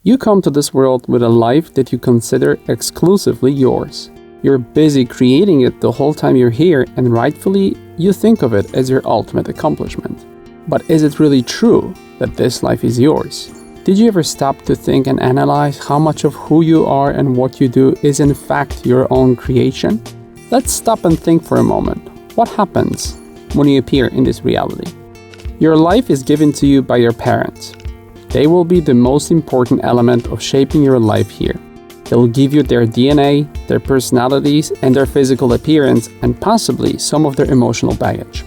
You come to this world with a life that you consider exclusively yours. You're busy creating it the whole time you're here, and rightfully, you think of it as your ultimate accomplishment. But is it really true that this life is yours? Did you ever stop to think and analyze how much of who you are and what you do is in fact your own creation? Let's stop and think for a moment. What happens when you appear in this reality? Your life is given to you by your parents. They will be the most important element of shaping your life here. They will give you their DNA, their personalities, and their physical appearance, and possibly some of their emotional baggage.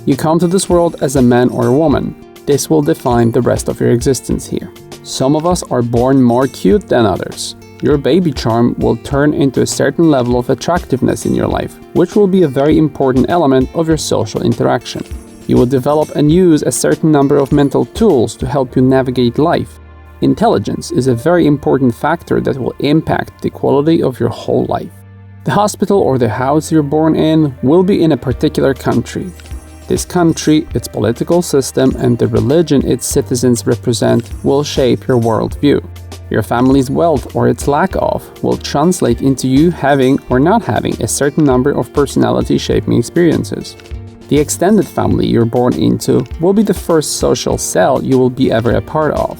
You come to this world as a man or a woman. This will define the rest of your existence here. Some of us are born more cute than others. Your baby charm will turn into a certain level of attractiveness in your life, which will be a very important element of your social interaction. You will develop and use a certain number of mental tools to help you navigate life. Intelligence is a very important factor that will impact the quality of your whole life. The hospital or the house you're born in will be in a particular country. This country, its political system, and the religion its citizens represent will shape your worldview. Your family's wealth or its lack of will translate into you having or not having a certain number of personality-shaping experiences. The extended family you're born into will be the first social cell you will be ever a part of.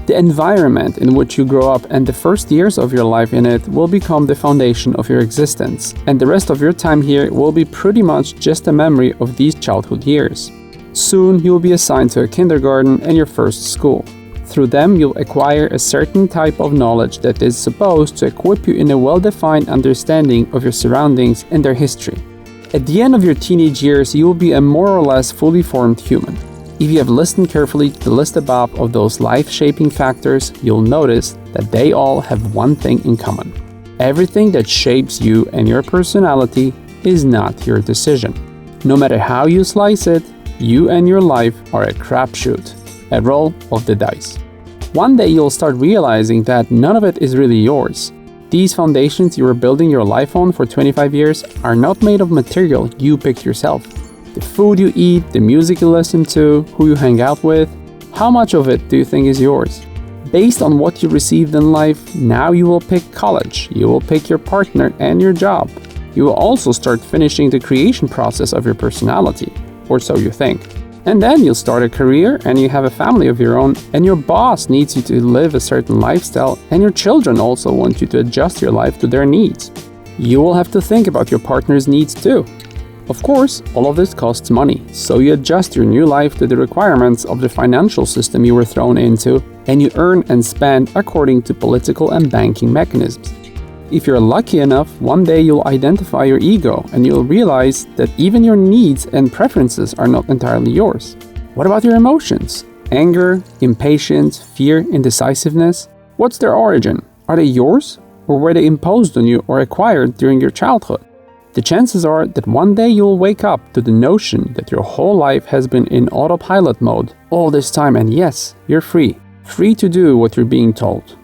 The environment in which you grow up and the first years of your life in it will become the foundation of your existence, and the rest of your time here will be pretty much just a memory of these childhood years. Soon you will be assigned to a kindergarten and your first school. Through them you'll acquire a certain type of knowledge that is supposed to equip you in a well-defined understanding of your surroundings and their history. At the end of your teenage years, you will be a more or less fully formed human. If you have listened carefully to the list above of those life-shaping factors, you'll notice that they all have one thing in common. Everything that shapes you and your personality is not your decision. No matter how you slice it, you and your life are a crapshoot, a roll of the dice. One day you'll start realizing that none of it is really yours. These foundations you were building your life on for 25 years are not made of material you picked yourself. The food you eat, the music you listen to, who you hang out with, how much of it do you think is yours? Based on what you received in life, now you will pick college, you will pick your partner and your job. You will also start finishing the creation process of your personality, or so you think. And then you'll start a career and you have a family of your own, and your boss needs you to live a certain lifestyle, and your children also want you to adjust your life to their needs. You will have to think about your partner's needs too. Of course, all of this costs money, so you adjust your new life to the requirements of the financial system you were thrown into, and you earn and spend according to political and banking mechanisms. If you're lucky enough, one day you'll identify your ego and you'll realize that even your needs and preferences are not entirely yours. What about your emotions? Anger, impatience, fear, indecisiveness? What's their origin? Are they yours? Or were they imposed on you or acquired during your childhood? The chances are that one day you'll wake up to the notion that your whole life has been in autopilot mode all this time, and yes, you're free to do what you're being told.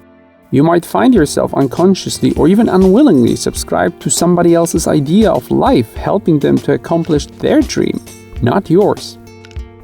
You might find yourself unconsciously or even unwillingly subscribed to somebody else's idea of life, helping them to accomplish their dream, not yours.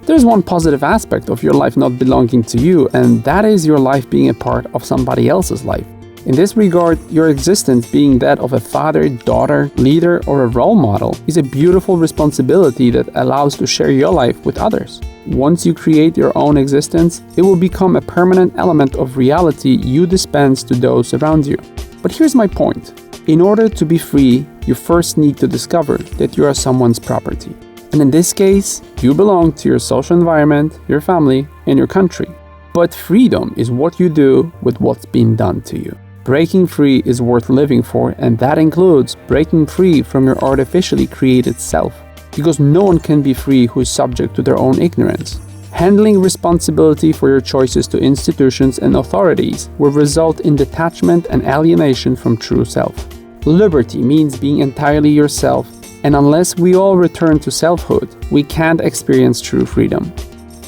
There's one positive aspect of your life not belonging to you, and that is your life being a part of somebody else's life. In this regard, your existence being that of a father, daughter, leader, or a role model is a beautiful responsibility that allows to share your life with others. Once you create your own existence, it will become a permanent element of reality you dispense to those around you. But here's my point. In order to be free, you first need to discover that you are someone's property. And in this case, you belong to your social environment, your family, and your country. But freedom is what you do with what's been done to you. Breaking free is worth living for, and that includes breaking free from your artificially created self. Because no one can be free who is subject to their own ignorance. Handling responsibility for your choices to institutions and authorities will result in detachment and alienation from true self. Liberty means being entirely yourself, and unless we all return to selfhood, we can't experience true freedom.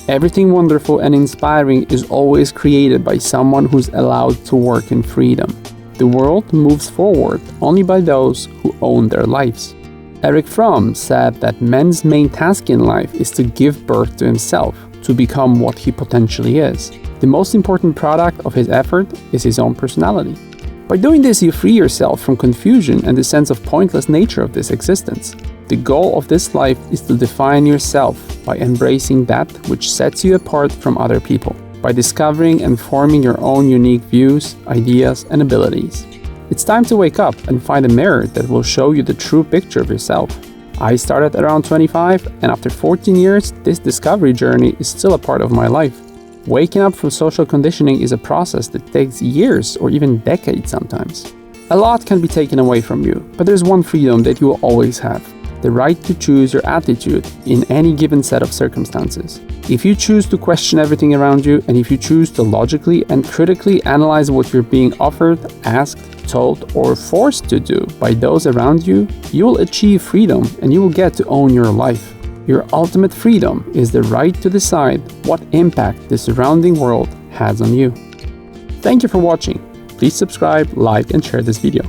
Everything wonderful and inspiring is always created by someone who's allowed to work in freedom. The world moves forward only by those who own their lives. Erich Fromm said that man's main task in life is to give birth to himself, to become what he potentially is. The most important product of his effort is his own personality. By doing this, you free yourself from confusion and the sense of pointless nature of this existence. The goal of this life is to define yourself by embracing that which sets you apart from other people, by discovering and forming your own unique views, ideas, and abilities. It's time to wake up and find a mirror that will show you the true picture of yourself. I started around 25, and after 14 years, this discovery journey is still a part of my life. Waking up from social conditioning is a process that takes years or even decades sometimes. A lot can be taken away from you, but there's one freedom that you will always have: the right to choose your attitude in any given set of circumstances. If you choose to question everything around you, and if you choose to logically and critically analyze what you're being offered, asked, told, or forced to do by those around you, you will achieve freedom and you will get to own your life. Your ultimate freedom is the right to decide what impact the surrounding world has on you. Thank you for watching. Please subscribe, like, and share this video.